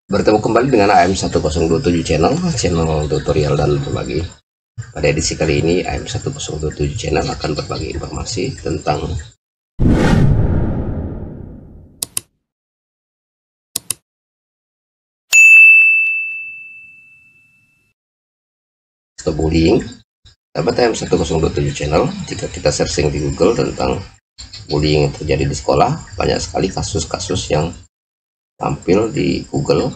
Bertemu kembali dengan AM1027 channel tutorial dan berbagi. Pada edisi kali ini AM1027 channel akan berbagi informasi tentang stop bullying. Dapat AM1027 channel, jika kita searching di Google tentang bullying yang terjadi di sekolah, banyak sekali kasus-kasus yang tampil di Google.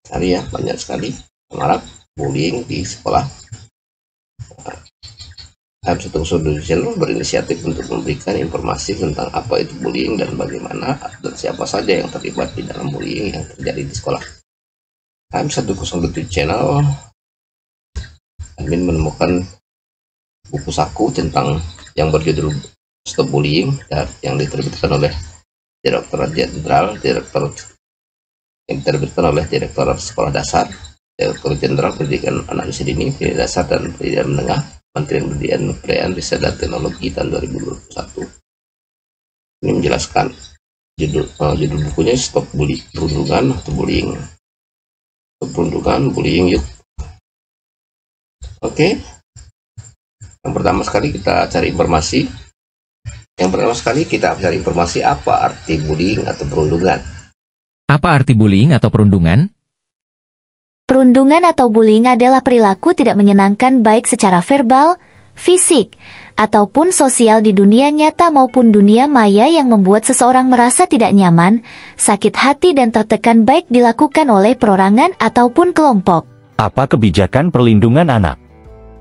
Cari ya, banyak sekali marak bullying di sekolah. AM1027 channel berinisiatif untuk memberikan informasi tentang apa itu bullying dan bagaimana dan siapa saja yang terlibat di dalam bullying yang terjadi di sekolah. AM1027 channel admin menemukan buku saku tentang yang berjudul Stop Bullying yang diterbitkan oleh Direktorat Jenderal yang diterbitkan oleh Direktorat Sekolah Dasar, Direktorat Jenderal Pendidikan Anak Usia Dini, Pendidikan Dasar dan Pendidikan Menengah, Kementerian Pendidikan, Kebudayaan, Riset dan Teknologi tahun 2021. Ini menjelaskan judul bukunya Stop Perundungan atau Bullying. Stop Perundungan, Bullying, yuk. Oke. Yang pertama sekali kita cari informasi. Apa arti bullying atau perundungan. Apa arti bullying atau perundungan? Perundungan atau bullying adalah perilaku tidak menyenangkan baik secara verbal, fisik, ataupun sosial di dunia nyata maupun dunia maya yang membuat seseorang merasa tidak nyaman, sakit hati dan tertekan baik dilakukan oleh perorangan ataupun kelompok. Apa kebijakan perlindungan anak?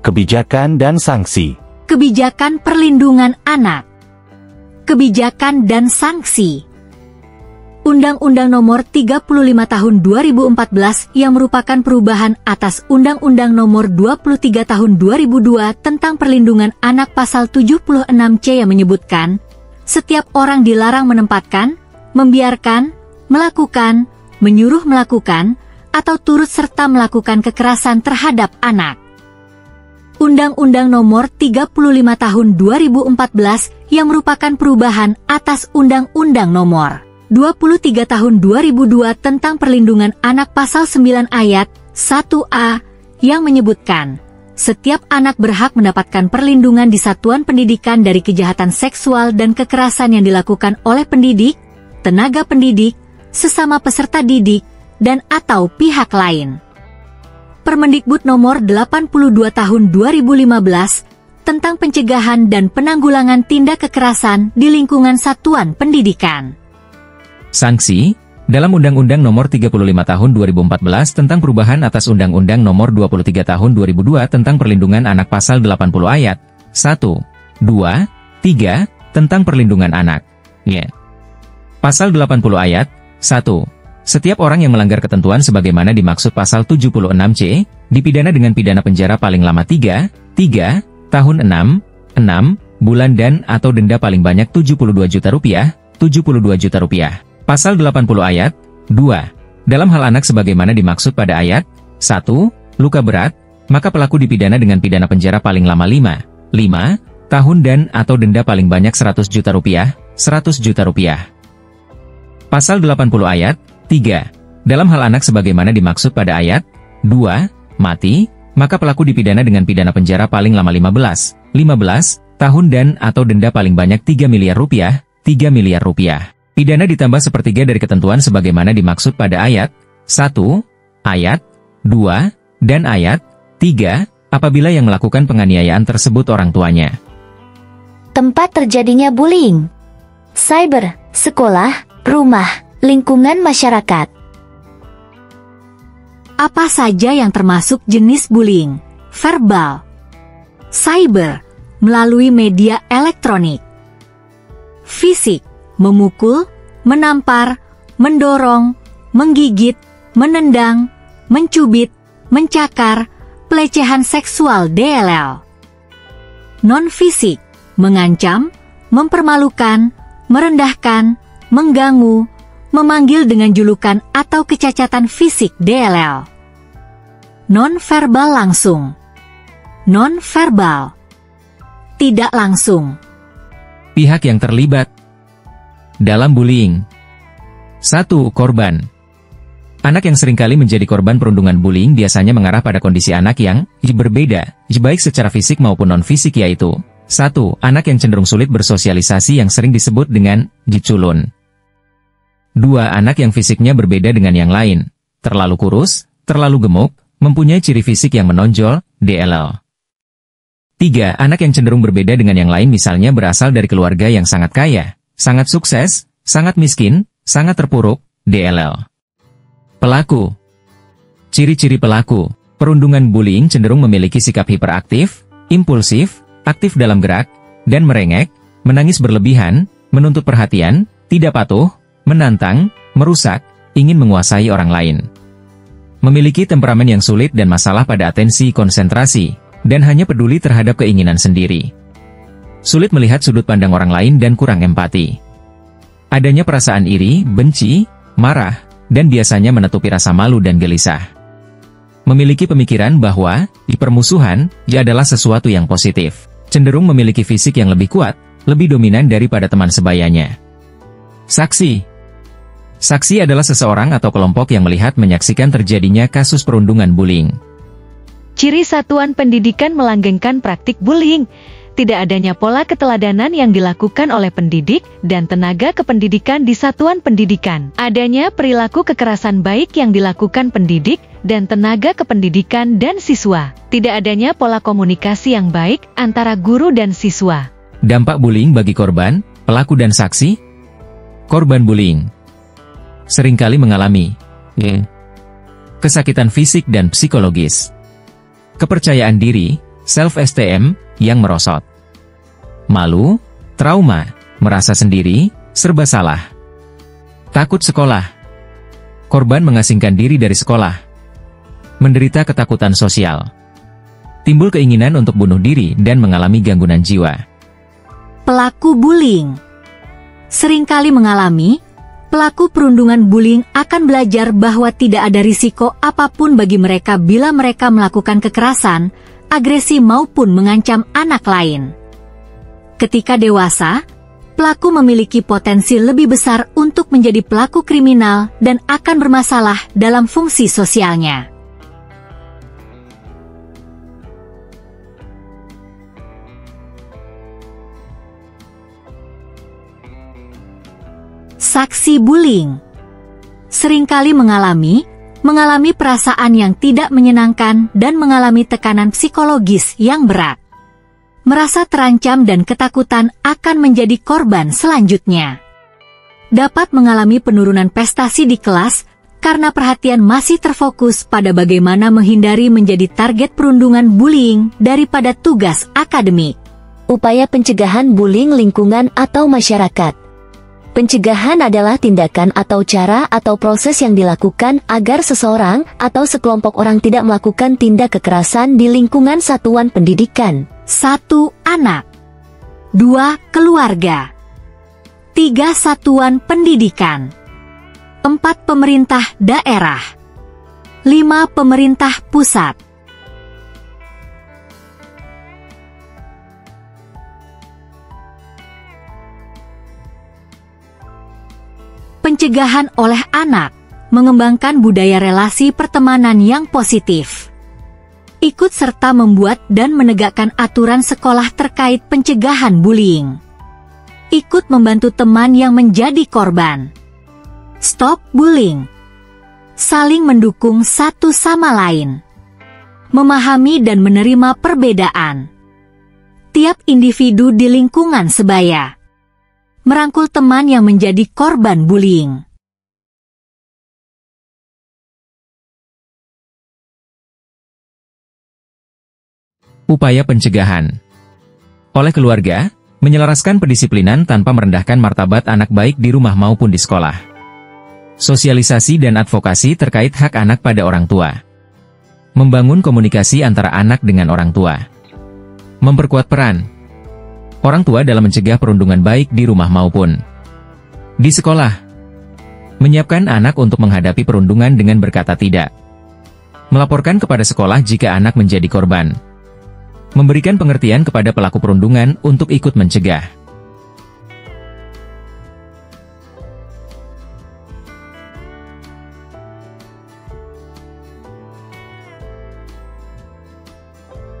Kebijakan dan sanksi. Kebijakan perlindungan anak. Kebijakan dan sanksi. Undang-Undang Nomor 35 Tahun 2014 yang merupakan perubahan atas Undang-Undang Nomor 23 Tahun 2002 tentang Perlindungan Anak Pasal 76C yang menyebutkan, setiap orang dilarang menempatkan, membiarkan, melakukan, menyuruh melakukan, atau turut serta melakukan kekerasan terhadap anak. Undang-Undang Nomor 35 Tahun 2014 yang merupakan perubahan atas Undang-Undang Nomor 23 Tahun 2002 tentang Perlindungan Anak Pasal 9 Ayat 1A yang menyebutkan, setiap anak berhak mendapatkan perlindungan di satuan pendidikan dari kejahatan seksual dan kekerasan yang dilakukan oleh pendidik, tenaga pendidik, sesama peserta didik, dan atau pihak lain. Permendikbud Nomor 82 Tahun 2015 tentang pencegahan dan penanggulangan tindak kekerasan di lingkungan satuan pendidikan. Sanksi, dalam Undang-Undang Nomor 35 Tahun 2014 tentang perubahan atas Undang-Undang Nomor 23 Tahun 2002 tentang Perlindungan Anak Pasal 80 Ayat 1, 2, 3 tentang perlindungan anak. Pasal 80 Ayat 1. Setiap orang yang melanggar ketentuan sebagaimana dimaksud pasal 76C, dipidana dengan pidana penjara paling lama 3 tahun 6 bulan dan atau denda paling banyak 72 juta rupiah. Pasal 80 ayat 2. Dalam hal anak sebagaimana dimaksud pada ayat 1, luka berat, maka pelaku dipidana dengan pidana penjara paling lama 5 tahun dan atau denda paling banyak 100 juta rupiah. Pasal 80 ayat 3. Dalam hal anak sebagaimana dimaksud pada ayat 2, mati, maka pelaku dipidana dengan pidana penjara paling lama 15 tahun dan atau denda paling banyak 3 miliar rupiah. Pidana ditambah sepertiga dari ketentuan sebagaimana dimaksud pada ayat 1, ayat 2, dan ayat 3, apabila yang melakukan penganiayaan tersebut orang tuanya. Tempat terjadinya bullying: cyber, sekolah, rumah, lingkungan masyarakat. Apa saja yang termasuk jenis bullying? Verbal, cyber, melalui media elektronik. Fisik, memukul, menampar, mendorong, menggigit, menendang, mencubit, mencakar, pelecehan seksual DLL. Non-fisik, mengancam, mempermalukan, merendahkan, mengganggu, memanggil dengan julukan atau kecacatan fisik DLL. Non-verbal langsung. Non-verbal, tidak langsung. Pihak yang terlibat dalam bullying. 1. Korban. Anak yang seringkali menjadi korban perundungan bullying biasanya mengarah pada kondisi anak yang berbeda, baik secara fisik maupun non-fisik, yaitu 1. Anak yang cenderung sulit bersosialisasi yang sering disebut dengan culun. 2. Anak yang fisiknya berbeda dengan yang lain, terlalu kurus, terlalu gemuk, mempunyai ciri fisik yang menonjol, DLL. 3. Anak yang cenderung berbeda dengan yang lain, misalnya berasal dari keluarga yang sangat kaya, sangat sukses, sangat miskin, sangat terpuruk, DLL. Pelaku. Ciri-ciri pelaku perundungan bullying cenderung memiliki sikap hiperaktif, impulsif, aktif dalam gerak, dan merengek, menangis berlebihan, menuntut perhatian, tidak patuh, menantang, merusak, ingin menguasai orang lain. Memiliki temperamen yang sulit dan masalah pada atensi konsentrasi, dan hanya peduli terhadap keinginan sendiri. Sulit melihat sudut pandang orang lain dan kurang empati. Adanya perasaan iri, benci, marah, dan biasanya menutupi rasa malu dan gelisah. Memiliki pemikiran bahwa permusuhan adalah sesuatu yang positif. Cenderung memiliki fisik yang lebih kuat, lebih dominan daripada teman sebayanya. Saksi. Saksi adalah seseorang atau kelompok yang melihat menyaksikan terjadinya kasus perundungan bullying. Ciri satuan pendidikan melanggengkan praktik bullying. Tidak adanya pola keteladanan yang dilakukan oleh pendidik dan tenaga kependidikan di satuan pendidikan. Adanya perilaku kekerasan baik yang dilakukan pendidik dan tenaga kependidikan dan siswa. Tidak adanya pola komunikasi yang baik antara guru dan siswa. Dampak bullying bagi korban, pelaku dan saksi. Korban bullying seringkali mengalami kesakitan fisik dan psikologis. Kepercayaan diri, self-esteem, yang merosot. Malu, trauma, merasa sendiri, serba salah. Takut sekolah. Korban mengasingkan diri dari sekolah. Menderita ketakutan sosial. Timbul keinginan untuk bunuh diri dan mengalami gangguan jiwa. Pelaku bullying seringkali mengalami. Pelaku perundungan bullying akan belajar bahwa tidak ada risiko apapun bagi mereka bila mereka melakukan kekerasan, agresi maupun mengancam anak lain. Ketika dewasa, pelaku memiliki potensi lebih besar untuk menjadi pelaku kriminal dan akan bermasalah dalam fungsi sosialnya. Saksi bullying seringkali mengalami perasaan yang tidak menyenangkan dan mengalami tekanan psikologis yang berat. Merasa terancam dan ketakutan akan menjadi korban selanjutnya. Dapat mengalami penurunan prestasi di kelas karena perhatian masih terfokus pada bagaimana menghindari menjadi target perundungan bullying daripada tugas akademik. Upaya pencegahan bullying lingkungan atau masyarakat. Pencegahan adalah tindakan atau cara atau proses yang dilakukan agar seseorang atau sekelompok orang tidak melakukan tindak kekerasan di lingkungan satuan pendidikan. 1. Anak. 2. Keluarga. 3. Satuan pendidikan. 4. Pemerintah daerah. 5. Pemerintah pusat. Pencegahan oleh anak, mengembangkan budaya relasi pertemanan yang positif. Ikut serta membuat dan menegakkan aturan sekolah terkait pencegahan bullying. Ikut membantu teman yang menjadi korban. Stop bullying. Saling mendukung satu sama lain. Memahami dan menerima perbedaan. Tiap individu di lingkungan sebaya. Merangkul teman yang menjadi korban bullying. Upaya pencegahan oleh keluarga, menyelaraskan pendisiplinan tanpa merendahkan martabat anak baik di rumah maupun di sekolah. Sosialisasi dan advokasi terkait hak anak pada orang tua. Membangun komunikasi antara anak dengan orang tua. Memperkuat peran orang tua dalam mencegah perundungan baik di rumah maupun di sekolah. Menyiapkan anak untuk menghadapi perundungan dengan berkata tidak. Melaporkan kepada sekolah jika anak menjadi korban. Memberikan pengertian kepada pelaku perundungan untuk ikut mencegah.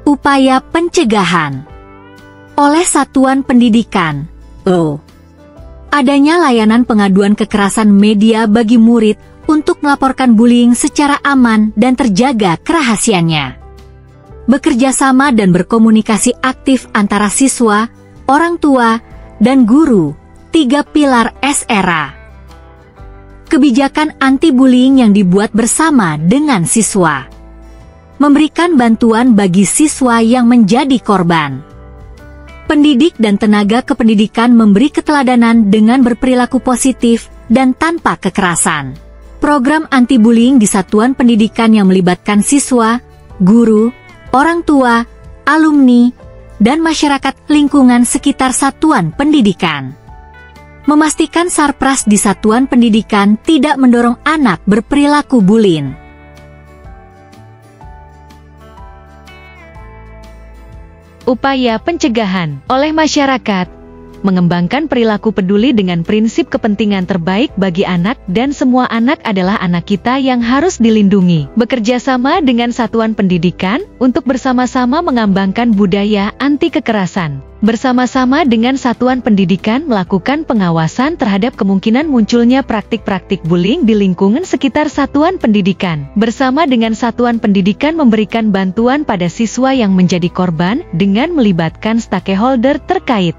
Upaya pencegahan oleh Satuan Pendidikan. Adanya layanan pengaduan kekerasan media bagi murid untuk melaporkan bullying secara aman dan terjaga kerahasiaannya. Bekerja sama dan berkomunikasi aktif antara siswa, orang tua, dan guru, 3 pilar SRA. Kebijakan anti-bullying yang dibuat bersama dengan siswa. Memberikan bantuan bagi siswa yang menjadi korban. Pendidik dan tenaga kependidikan memberi keteladanan dengan berperilaku positif dan tanpa kekerasan. Program anti-bullying di satuan pendidikan yang melibatkan siswa, guru, orang tua, alumni, dan masyarakat lingkungan sekitar satuan pendidikan. Memastikan sarpras di satuan pendidikan tidak mendorong anak berperilaku bullying. Upaya pencegahan oleh masyarakat, mengembangkan perilaku peduli dengan prinsip kepentingan terbaik bagi anak dan semua anak adalah anak kita yang harus dilindungi. Bekerja sama dengan satuan pendidikan untuk bersama-sama mengembangkan budaya anti kekerasan. Bersama-sama dengan satuan pendidikan melakukan pengawasan terhadap kemungkinan munculnya praktik-praktik bullying di lingkungan sekitar satuan pendidikan. Bersama dengan satuan pendidikan memberikan bantuan pada siswa yang menjadi korban dengan melibatkan stakeholder terkait.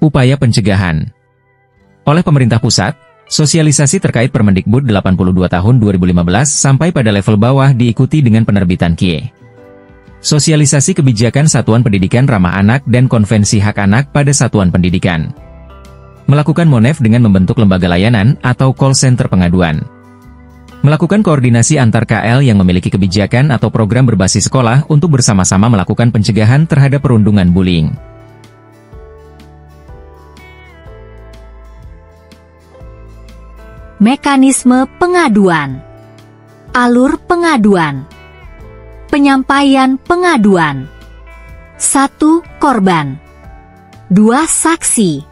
Upaya pencegahan oleh pemerintah pusat, sosialisasi terkait Permendikbud 82 tahun 2015 sampai pada level bawah diikuti dengan penerbitan KIE. Sosialisasi kebijakan satuan pendidikan ramah anak dan konvensi hak anak pada satuan pendidikan. Melakukan MONEF dengan membentuk lembaga layanan atau call center pengaduan. Melakukan koordinasi antar KL yang memiliki kebijakan atau program berbasis sekolah untuk bersama-sama melakukan pencegahan terhadap perundungan bullying. Mekanisme pengaduan. Alur pengaduan. Penyampaian pengaduan. 1. Korban. 2. Saksi.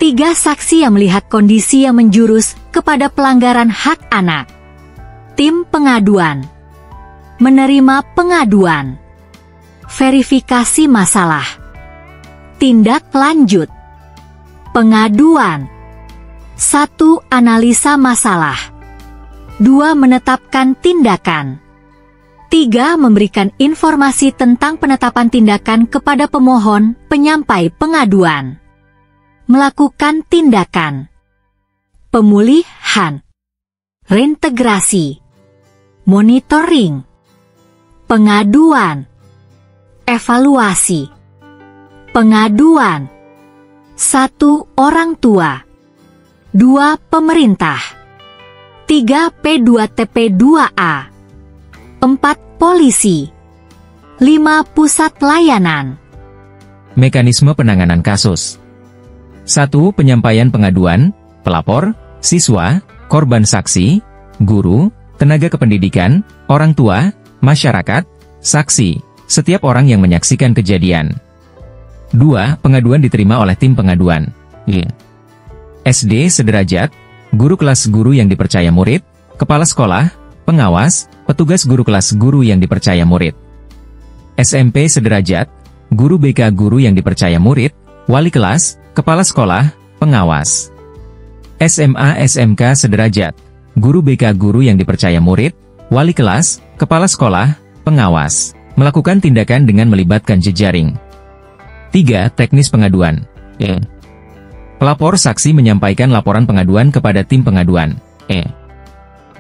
3. Saksi yang melihat kondisi yang menjurus kepada pelanggaran hak anak. Tim pengaduan. Menerima pengaduan. Verifikasi masalah. Tindak lanjut. Pengaduan. 1. Analisa masalah. 2. Menetapkan tindakan. 3. Memberikan informasi tentang penetapan tindakan kepada pemohon, penyampai pengaduan. Melakukan tindakan. Pemulihan. Reintegrasi. Monitoring. Pengaduan. Evaluasi. Pengaduan. 1. Orang tua. 2. Pemerintah. 3. P2TP2A. 4. Polisi. 5. Pusat layanan. Mekanisme penanganan kasus. 1. Penyampaian pengaduan, pelapor, siswa, korban saksi, guru, tenaga kependidikan, orang tua, masyarakat, saksi, setiap orang yang menyaksikan kejadian. 2. Pengaduan diterima oleh tim pengaduan. SD sederajat, guru kelas guru yang dipercaya murid, kepala sekolah, pengawas, petugas guru kelas guru yang dipercaya murid. SMP sederajat, guru BK guru yang dipercaya murid, wali kelas, kepala sekolah, pengawas. SMA SMK sederajat, guru BK guru yang dipercaya murid, wali kelas, kepala sekolah, pengawas. Melakukan tindakan dengan melibatkan jejaring. 3. Teknis pengaduan. Pelapor saksi menyampaikan laporan pengaduan kepada tim pengaduan.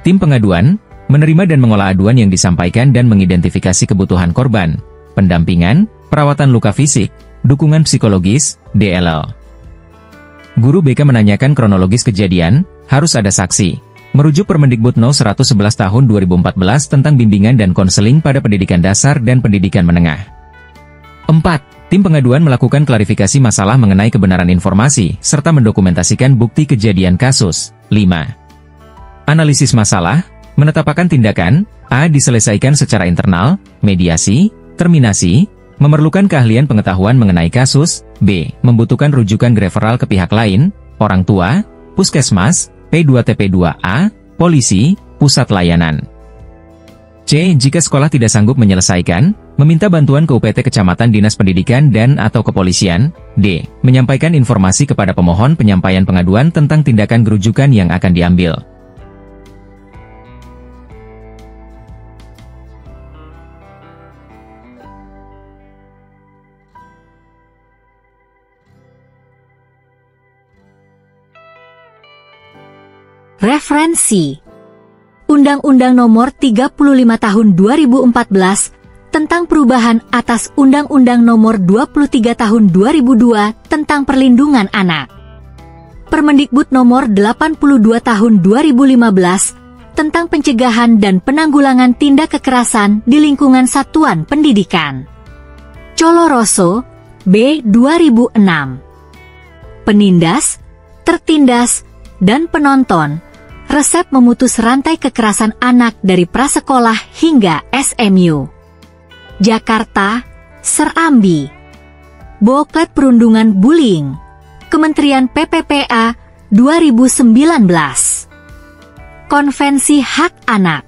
Tim pengaduan menerima dan mengolah aduan yang disampaikan dan mengidentifikasi kebutuhan korban, pendampingan, perawatan luka fisik, dukungan psikologis, DLL. Guru BK menanyakan kronologis kejadian, harus ada saksi. Merujuk Permendikbud No. 111 tahun 2014 tentang bimbingan dan konseling pada pendidikan dasar dan pendidikan menengah. 4. Tim pengaduan melakukan klarifikasi masalah mengenai kebenaran informasi, serta mendokumentasikan bukti kejadian kasus. 5. Analisis masalah, menetapkan tindakan, A. Diselesaikan secara internal, mediasi, terminasi, memerlukan keahlian pengetahuan mengenai kasus, B. Membutuhkan rujukan referral ke pihak lain, orang tua, puskesmas, P2TP2A, polisi, pusat layanan. C. Jika sekolah tidak sanggup menyelesaikan, meminta bantuan ke UPT Kecamatan Dinas Pendidikan dan atau Kepolisian. D. Menyampaikan informasi kepada pemohon penyampaian pengaduan tentang tindakan gerujukan yang akan diambil. Referensi: Undang-Undang Nomor 35 Tahun 2014 tentang perubahan atas Undang-Undang Nomor 23 Tahun 2002 tentang Perlindungan Anak. Permendikbud Nomor 82 Tahun 2015 tentang pencegahan dan penanggulangan tindak kekerasan di lingkungan satuan pendidikan. Coloroso, B. 2006. Penindas, tertindas, dan penonton. Resep memutus rantai kekerasan anak dari prasekolah hingga SMU. Jakarta, Serambi. Boklet Perundungan Bullying. Kementerian PPPA 2019. Konvensi Hak Anak.